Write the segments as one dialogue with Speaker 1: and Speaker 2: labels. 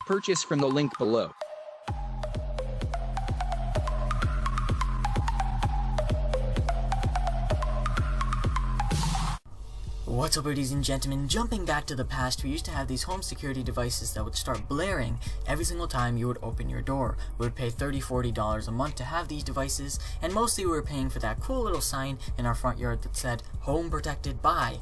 Speaker 1: Purchase from the link below.
Speaker 2: What's up, ladies and gentlemen? Jumping back to the past, we used to have these home security devices that would start blaring every single time you would open your door. We would pay $30–40 a month to have these devices, and mostly we were paying for that cool little sign in our front yard that said, "Home protected by..."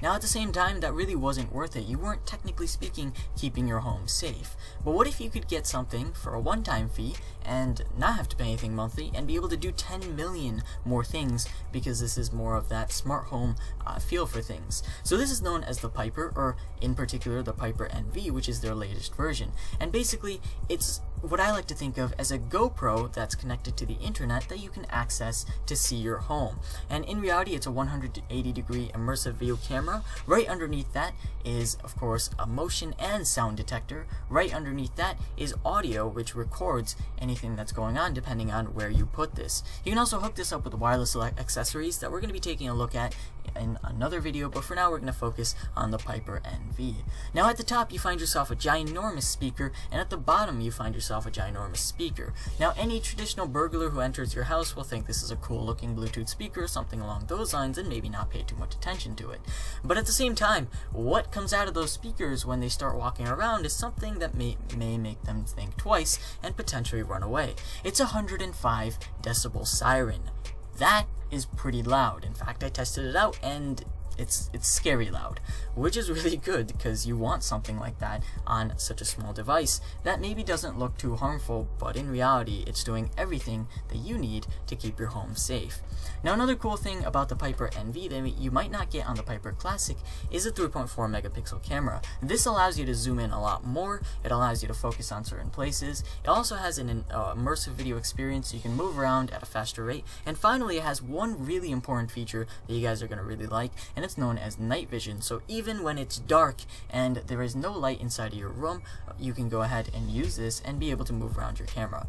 Speaker 2: Now at the same time, that really wasn't worth it. You weren't technically speaking keeping your home safe. But what if you could get something for a one-time fee and not have to pay anything monthly and be able to do 10 million more things, because this is more of that smart home feel for things. So this is known as the Piper, or in particular the Piper NV, which is their latest version. And basically it's what I like to think of as a GoPro that's connected to the internet that you can access to see your home. And in reality, it's a 180-degree immersive video camera. Right underneath that is, of course, a motion and sound detector. Right underneath that is audio, which records anything that's going on depending on where you put this. You can also hook this up with wireless accessories that we're going to be taking a look at in another video, but for now we're going to focus on the Piper NV. Now at the top you find yourself a ginormous speaker, and at the bottom you find yourself a ginormous speaker. Now any traditional burglar who enters your house will think this is a cool looking Bluetooth speaker or something along those lines and maybe not pay too much attention to it. But at the same time, what comes out of those speakers when they start walking around is something that may make them think twice and potentially run away. It's a 105 decibel siren. That is pretty loud. In fact, I tested it out and it's scary loud, which is really good because you want something like that on such a small device that maybe doesn't look too harmful, but in reality it's doing everything that you need to keep your home safe. Now another cool thing about the Piper NV that you might not get on the Piper Classic is a 3.4 megapixel camera. This allows you to zoom in a lot more, it allows you to focus on certain places, it also has an immersive video experience so you can move around at a faster rate, and finally it has one really important feature that you guys are going to really like, and it's known as night vision. So even when it's dark and there is no light inside of your room, you can go ahead and use this and be able to move around your camera.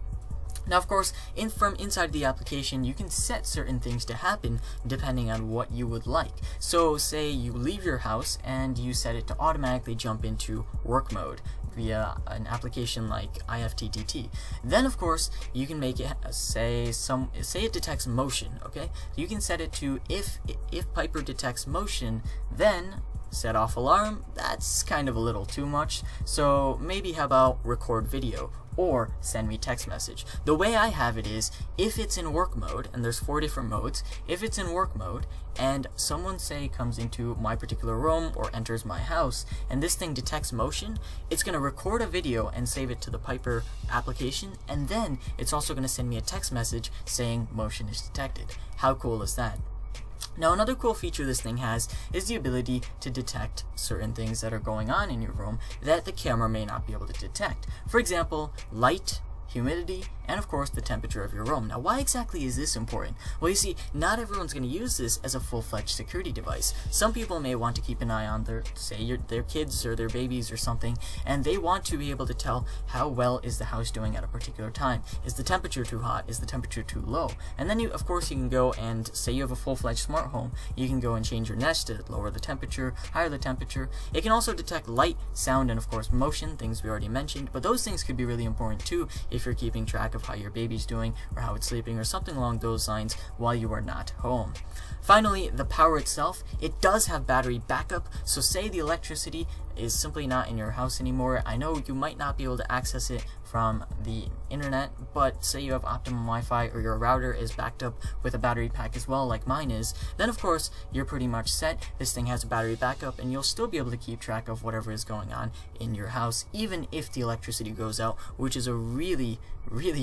Speaker 2: Now of course, from inside the application you can set certain things to happen depending on what you would like. So say you leave your house and you set it to automatically jump into work mode via an application like IFTTT. Then of course you can make it say it detects motion, okay? So you can set it to if Piper detects motion, then set off alarm. That's kind of a little too much, so maybe how about record video or send me text message. The way I have it is, if it's in work mode, and there's 4 different modes, if it's in work mode and someone say comes into my particular room or enters my house and this thing detects motion, it's going to record a video and save it to the Piper application, and then it's also going to send me a text message saying motion is detected. How cool is that? Now another cool feature this thing has is the ability to detect certain things that are going on in your room that the camera may not be able to detect. For example, light, humidity, and of course the temperature of your room. Now why exactly is this important? Well, you see, not everyone's going to use this as a full-fledged security device. Some people may want to keep an eye on their kids or their babies or something, and they want to be able to tell how well is the house doing at a particular time. Is the temperature too hot? Is the temperature too low? And then of course you can go and say you have a full-fledged smart home, you can go and change your Nest to lower the temperature, higher the temperature. It can also detect light, sound, and of course motion, things we already mentioned, but those things could be really important too if you're keeping track of how your baby's doing or how it's sleeping or something along those lines while you are not home. Finally, the power itself, it does have battery backup, so say the electricity is simply not in your house anymore. I know you might not be able to access it from the internet, but say you have optimum Wi-Fi or your router is backed up with a battery pack as well, like mine is, then of course you're pretty much set. This thing has a battery backup and you'll still be able to keep track of whatever is going on in your house, even if the electricity goes out, which is a really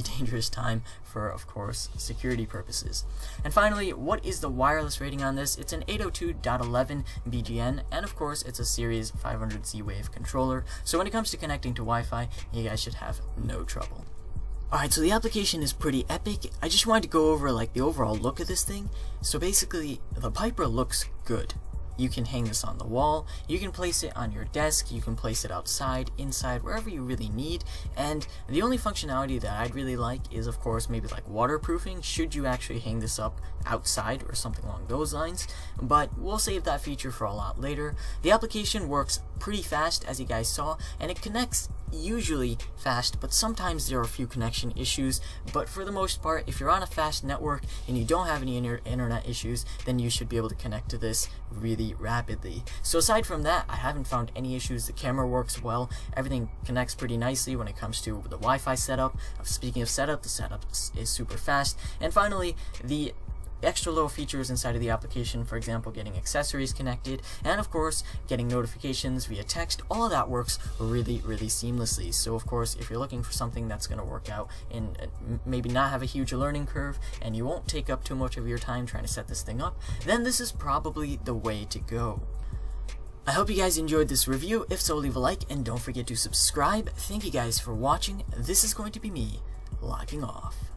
Speaker 2: dangerous time for, of course, security purposes. And finally, what is the wireless rating on this? It's an 802.11 BGN, and of course it's a Series 500 Z-Wave controller, so when it comes to connecting to Wi-Fi, you guys should have no trouble. Alright, so the application is pretty epic. I just wanted to go over like the overall look of this thing. So basically, the Piper looks good. You can hang this on the wall, you can place it on your desk, you can place it outside, inside, wherever you really need. And the only functionality that I'd really like is, of course, maybe like waterproofing, should you actually hang this up outside or something along those lines, but we'll save that feature for a lot later. The application works pretty fast, as you guys saw, and it connects usually fast, but sometimes there are a few connection issues. But for the most part, if you're on a fast network and you don't have any internet issues, then you should be able to connect to this really rapidly. So aside from that, I haven't found any issues. The camera works well, everything connects pretty nicely when it comes to the Wi-Fi setup. Speaking of setup, the setup is super fast. And finally, the extra little features inside of the application, for example, getting accessories connected, and of course, getting notifications via text, all of that works really seamlessly. So of course, if you're looking for something that's going to work out and maybe not have a huge learning curve, and you won't take up too much of your time trying to set this thing up, then this is probably the way to go. I hope you guys enjoyed this review. If so, leave a like, and don't forget to subscribe. Thank you guys for watching. This is going to be me logging off.